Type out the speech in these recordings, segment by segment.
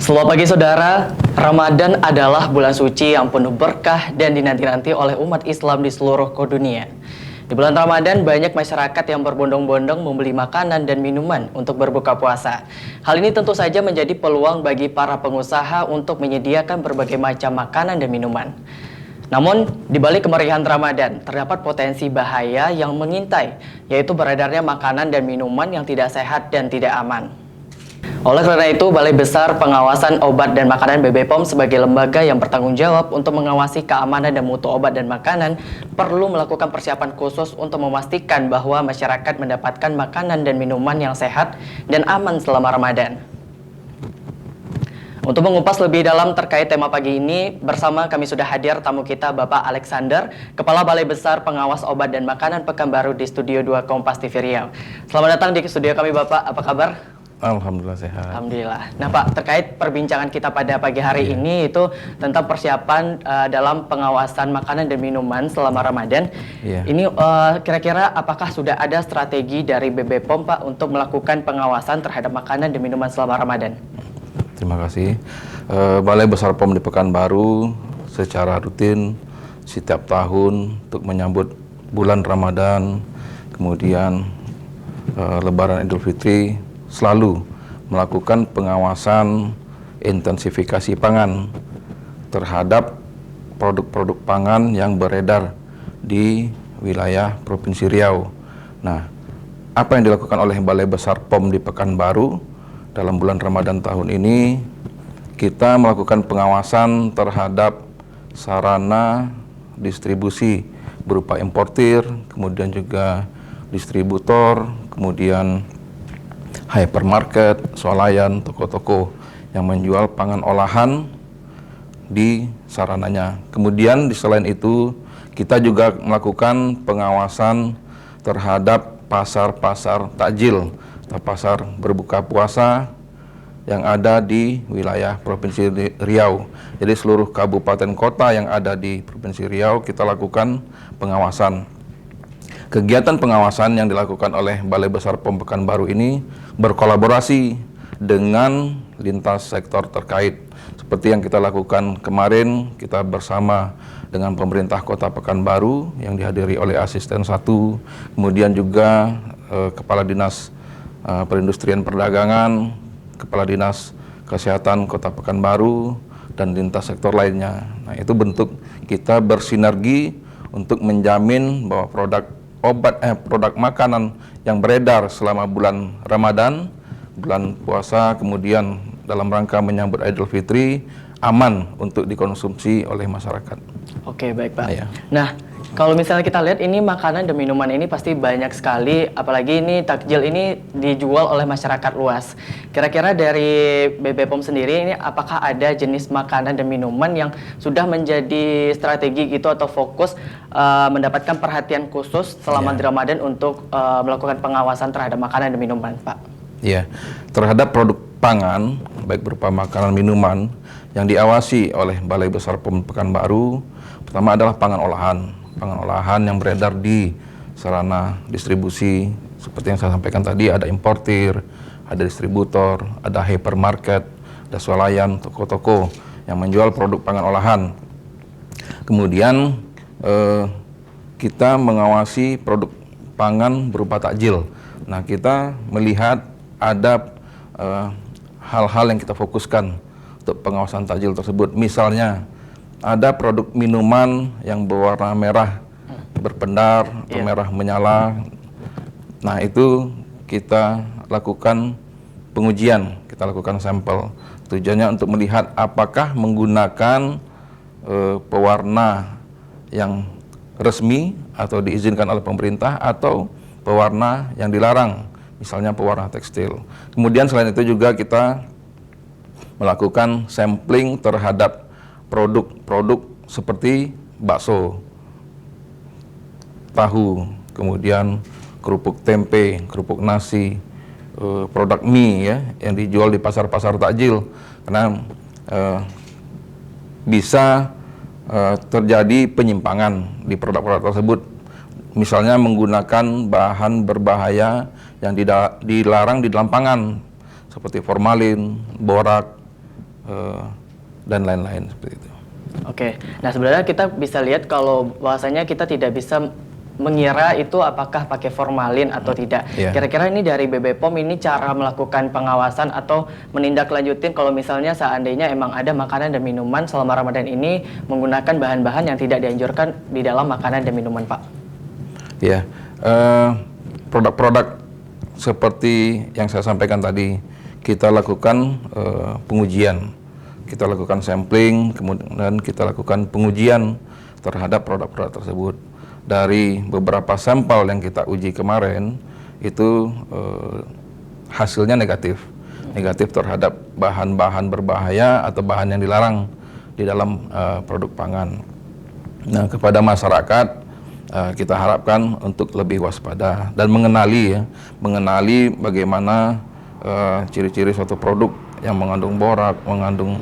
Selamat pagi saudara, Ramadan adalah bulan suci yang penuh berkah dan dinanti-nanti oleh umat Islam di seluruh dunia. Di bulan Ramadan banyak masyarakat yang berbondong-bondong membeli makanan dan minuman untuk berbuka puasa. Hal ini tentu saja menjadi peluang bagi para pengusaha untuk menyediakan berbagai macam makanan dan minuman. Namun, di balik kemeriahan Ramadan, terdapat potensi bahaya yang mengintai, yaitu beredarnya makanan dan minuman yang tidak sehat dan tidak aman. Oleh karena itu, Balai Besar Pengawasan Obat dan Makanan BPOM sebagai lembaga yang bertanggung jawab untuk mengawasi keamanan dan mutu obat dan makanan perlu melakukan persiapan khusus untuk memastikan bahwa masyarakat mendapatkan makanan dan minuman yang sehat dan aman selama Ramadan. Untuk mengupas lebih dalam terkait tema pagi ini, bersama kami sudah hadir tamu kita Bapak Alexander, Kepala Balai Besar Pengawas Obat dan Makanan Pekanbaru di Studio 2 Kompas TV Riau. Selamat datang di studio kami Bapak, apa kabar? Alhamdulillah sehat. Alhamdulillah. Nah Pak, terkait perbincangan kita pada pagi hari ini itu tentang persiapan dalam pengawasan makanan dan minuman selama Ramadan. Ini kira-kira apakah sudah ada strategi dari BPOM Pak untuk melakukan pengawasan terhadap makanan dan minuman selama Ramadan? Terima kasih. Balai Besar POM di Pekanbaru secara rutin setiap tahun untuk menyambut bulan Ramadan, kemudian Lebaran Idul Fitri, selalu melakukan pengawasan intensifikasi pangan terhadap produk-produk pangan yang beredar di wilayah Provinsi Riau. Nah, apa yang dilakukan oleh Balai Besar POM di Pekanbaru dalam bulan Ramadan tahun ini? Kita melakukan pengawasan terhadap sarana distribusi berupa importir, kemudian juga distributor, kemudian hypermarket, swalayan, toko-toko yang menjual pangan olahan di sarananya. Kemudian di selain itu kita juga melakukan pengawasan terhadap pasar-pasar takjil atau pasar berbuka puasa yang ada di wilayah Provinsi Riau. Jadi seluruh kabupaten kota yang ada di Provinsi Riau kita lakukan pengawasan. Kegiatan pengawasan yang dilakukan oleh Balai Besar POM Pekanbaru ini berkolaborasi dengan lintas sektor terkait. Seperti yang kita lakukan kemarin, kita bersama dengan pemerintah Kota Pekanbaru yang dihadiri oleh Asisten 1, kemudian juga Kepala Dinas Perindustrian Perdagangan, Kepala Dinas Kesehatan Kota Pekanbaru, dan lintas sektor lainnya. Nah, itu bentuk kita bersinergi untuk menjamin bahwa produk makanan yang beredar selama bulan Ramadan, bulan puasa, kemudian dalam rangka menyambut Idul Fitri, aman untuk dikonsumsi oleh masyarakat. Oke, baik Pak. Ya. Nah, kalau misalnya kita lihat ini makanan dan minuman ini pasti banyak sekali, apalagi ini takjil ini dijual oleh masyarakat luas. Kira-kira dari BPOM sendiri ini apakah ada jenis makanan dan minuman yang sudah menjadi strategi gitu atau fokus mendapatkan perhatian khusus selama Ramadan untuk melakukan pengawasan terhadap makanan dan minuman, Pak? Iya, terhadap produk pangan, baik berupa makanan minuman yang diawasi oleh Balai Besar POM Pekanbaru, pertama adalah pangan olahan yang beredar di sarana distribusi. Seperti yang saya sampaikan tadi, ada importir, ada distributor, ada hypermarket, ada swalayan, toko-toko yang menjual produk pangan olahan. Kemudian kita mengawasi produk pangan berupa takjil. Nah, kita melihat ada hal-hal yang kita fokuskan untuk pengawasan takjil tersebut. Misalnya ada produk minuman yang berwarna merah berpendar atau merah menyala. Nah, itu kita lakukan pengujian, kita lakukan sampel. Tujuannya untuk melihat apakah menggunakan pewarna yang resmi atau diizinkan oleh pemerintah atau pewarna yang dilarang, misalnya pewarna tekstil. Kemudian selain itu juga kita melakukan sampling terhadap produk-produk seperti bakso, tahu, kemudian kerupuk tempe, kerupuk nasi, produk mie ya yang dijual di pasar-pasar takjil, karena bisa terjadi penyimpangan di produk-produk tersebut. Misalnya menggunakan bahan berbahaya yang dilarang di dalam pangan seperti formalin, borak, dan lain-lain seperti itu. Oke, nah sebenarnya kita bisa lihat kalau bahwasanya kita tidak bisa mengira itu apakah pakai formalin atau tidak. Iya. Kira-kira ini dari BPOM ini cara melakukan pengawasan atau menindaklanjutin kalau misalnya seandainya emang ada makanan dan minuman selama Ramadan ini menggunakan bahan-bahan yang tidak dianjurkan di dalam makanan dan minuman, Pak. Ya, produk-produk seperti yang saya sampaikan tadi, kita lakukan pengujian, kita lakukan sampling, kemudian kita lakukan pengujian terhadap produk-produk tersebut. Dari beberapa sampel yang kita uji kemarin, itu hasilnya negatif terhadap bahan-bahan berbahaya atau bahan yang dilarang di dalam produk pangan. Nah, kepada masyarakat kita harapkan untuk lebih waspada dan mengenali bagaimana ciri-ciri suatu produk yang mengandung borak, mengandung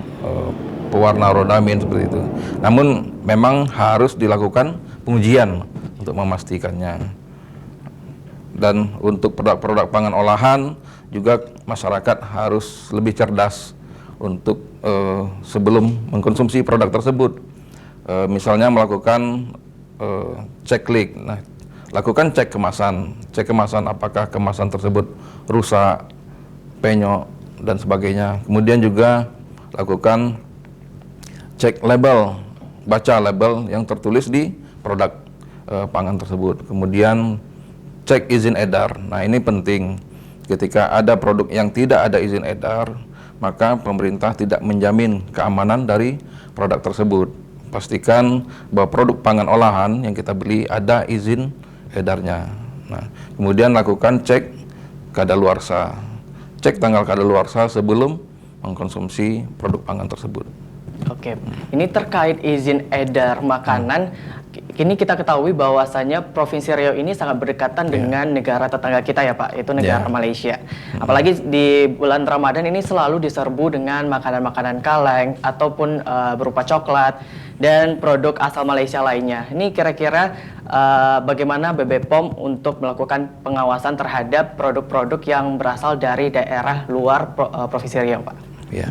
pewarna rodamin seperti itu. Namun memang harus dilakukan pengujian untuk memastikannya. Dan untuk produk-produk pangan olahan juga masyarakat harus lebih cerdas untuk sebelum mengkonsumsi produk tersebut. Misalnya melakukan cek leak. Nah, lakukan cek kemasan apakah kemasan tersebut rusak, penyok dan sebagainya. Kemudian juga lakukan cek label, baca label yang tertulis di produk pangan tersebut. Kemudian cek izin edar. Nah, ini penting. Ketika ada produk yang tidak ada izin edar, maka pemerintah tidak menjamin keamanan dari produk tersebut. Pastikan bahwa produk pangan olahan yang kita beli ada izin edarnya. Nah, kemudian lakukan cek kadaluarsa. Cek tanggal kadaluarsa sebelum mengkonsumsi produk pangan tersebut. Oke, ini terkait izin edar makanan. Kini kita ketahui bahwasanya Provinsi Riau ini sangat berdekatan dengan negara tetangga kita ya Pak, itu negara Malaysia. Apalagi di bulan Ramadan ini selalu diserbu dengan makanan-makanan kaleng ataupun berupa coklat dan produk asal Malaysia lainnya. Ini kira-kira bagaimana BPOM untuk melakukan pengawasan terhadap produk-produk yang berasal dari daerah luar Provinsi Riau, Pak? Ya,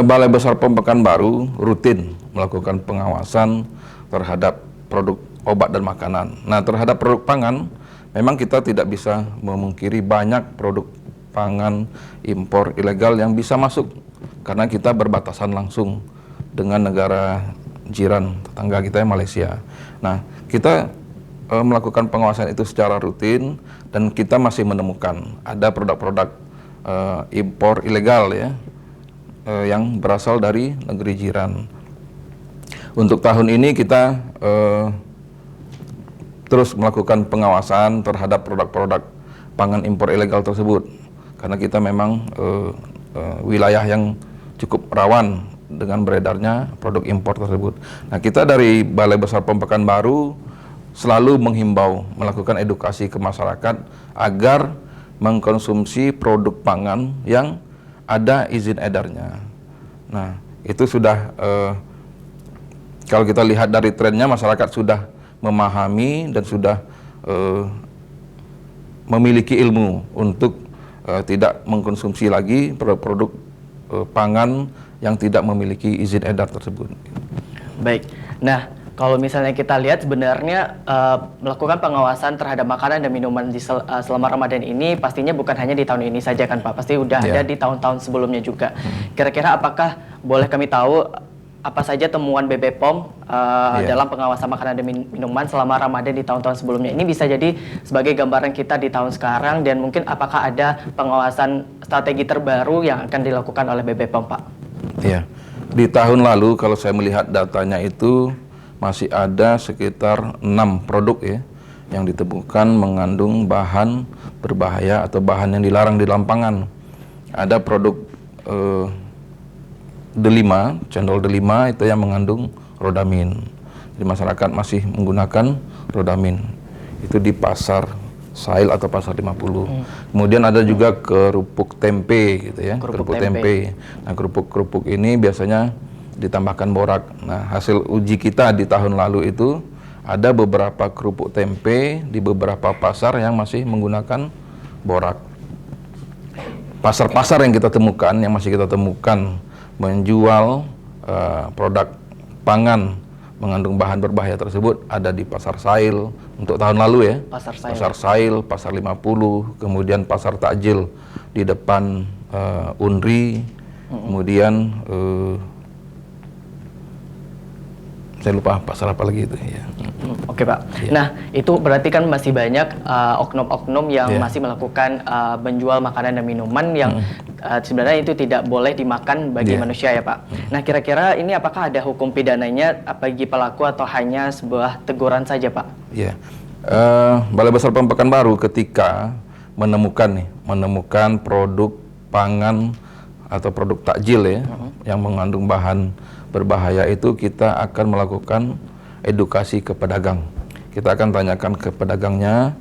Balai Besar POM Pekanbaru rutin melakukan pengawasan terhadap produk obat dan makanan. Nah, terhadap produk pangan, memang kita tidak bisa memungkiri banyak produk pangan impor ilegal yang bisa masuk karena kita berbatasan langsung dengan negara jiran tetangga kita yang Malaysia. Nah, kita melakukan pengawasan itu secara rutin dan kita masih menemukan ada produk-produk impor ilegal ya yang berasal dari negeri jiran. Untuk tahun ini kita terus melakukan pengawasan terhadap produk-produk pangan impor ilegal tersebut karena kita memang wilayah yang cukup rawan dengan beredarnya produk impor tersebut. Nah, kita dari Balai Besar POM Pekanbaru selalu menghimbau melakukan edukasi ke masyarakat agar mengkonsumsi produk pangan yang ada izin edarnya. Nah, itu sudah kalau kita lihat dari trennya, masyarakat sudah memahami dan sudah memiliki ilmu untuk tidak mengkonsumsi lagi produk-produk pangan yang tidak memiliki izin edar tersebut. Baik, nah kalau misalnya kita lihat sebenarnya melakukan pengawasan terhadap makanan dan minuman selama Ramadan ini pastinya bukan hanya di tahun ini saja kan Pak, pasti udah ada di tahun-tahun sebelumnya juga. Kira-kira apakah boleh kami tahu apa saja temuan BPOM dalam pengawasan makanan dan minuman selama Ramadan di tahun-tahun sebelumnya? Ini bisa jadi sebagai gambaran kita di tahun sekarang dan mungkin apakah ada pengawasan strategi terbaru yang akan dilakukan oleh BPOM, Pak? Iya, di tahun lalu kalau saya melihat datanya itu masih ada sekitar 6 produk ya yang ditemukan mengandung bahan berbahaya atau bahan yang dilarang di dalam pangan. Ada produk delima, cendol delima itu yang mengandung rodamin. Jadi masyarakat masih menggunakan rodamin. Itu di pasar Sail atau pasar 50. Kemudian ada juga kerupuk tempe gitu ya, kerupuk tempe. Nah, kerupuk ini biasanya ditambahkan borak. Nah, hasil uji kita di tahun lalu itu ada beberapa kerupuk tempe di beberapa pasar yang masih menggunakan borak. Pasar-pasar yang kita temukan, yang masih kita temukan menjual produk pangan mengandung bahan berbahaya tersebut ada di Pasar Sail untuk tahun lalu ya. Pasar Sail, Pasar 50, kemudian Pasar Takjil di depan Unri, kemudian saya lupa pasar apa lagi itu ya. Oke Pak. Nah itu berarti kan masih banyak oknum-oknum yang masih melakukan menjual makanan dan minuman yang sebenarnya itu tidak boleh dimakan bagi manusia ya Pak. Nah kira-kira ini apakah ada hukum pidananya bagi pelaku atau hanya sebuah teguran saja Pak? Iya. Balai Besar POM Pekanbaru ketika menemukan produk pangan atau produk takjil ya yang mengandung bahan berbahaya itu, kita akan melakukan edukasi ke pedagang. Kita akan tanyakan ke pedagangnya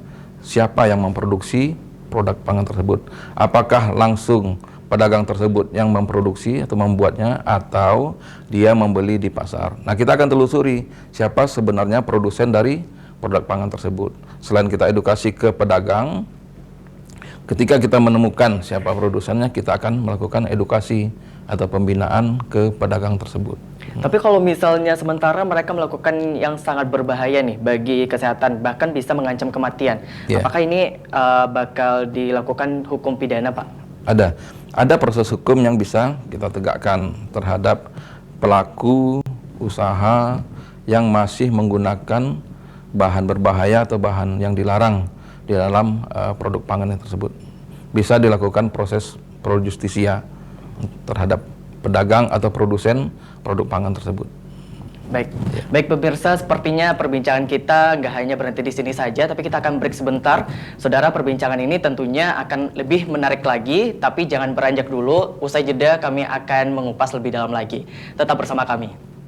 siapa yang memproduksi produk pangan tersebut. Apakah langsung pedagang tersebut yang memproduksi atau membuatnya, atau dia membeli di pasar. Nah, kita akan telusuri siapa sebenarnya produsen dari produk pangan tersebut. Selain kita edukasi ke pedagang, ketika kita menemukan siapa produsennya, kita akan melakukan edukasi atau pembinaan ke pedagang tersebut. Tapi kalau misalnya sementara mereka melakukan yang sangat berbahaya nih bagi kesehatan, bahkan bisa mengancam kematian, apakah ini bakal dilakukan hukum pidana Pak? Ada proses hukum yang bisa kita tegakkan terhadap pelaku usaha yang masih menggunakan bahan berbahaya atau bahan yang dilarang di dalam produk pangan tersebut. Bisa dilakukan proses pro justisia terhadap pedagang atau produsen produk pangan tersebut. Baik pemirsa, sepertinya perbincangan kita nggak hanya berhenti di sini saja, tapi kita akan break sebentar. Saudara, perbincangan ini tentunya akan lebih menarik lagi, tapi jangan beranjak dulu. Usai jeda kami akan mengupas lebih dalam lagi. Tetap bersama kami.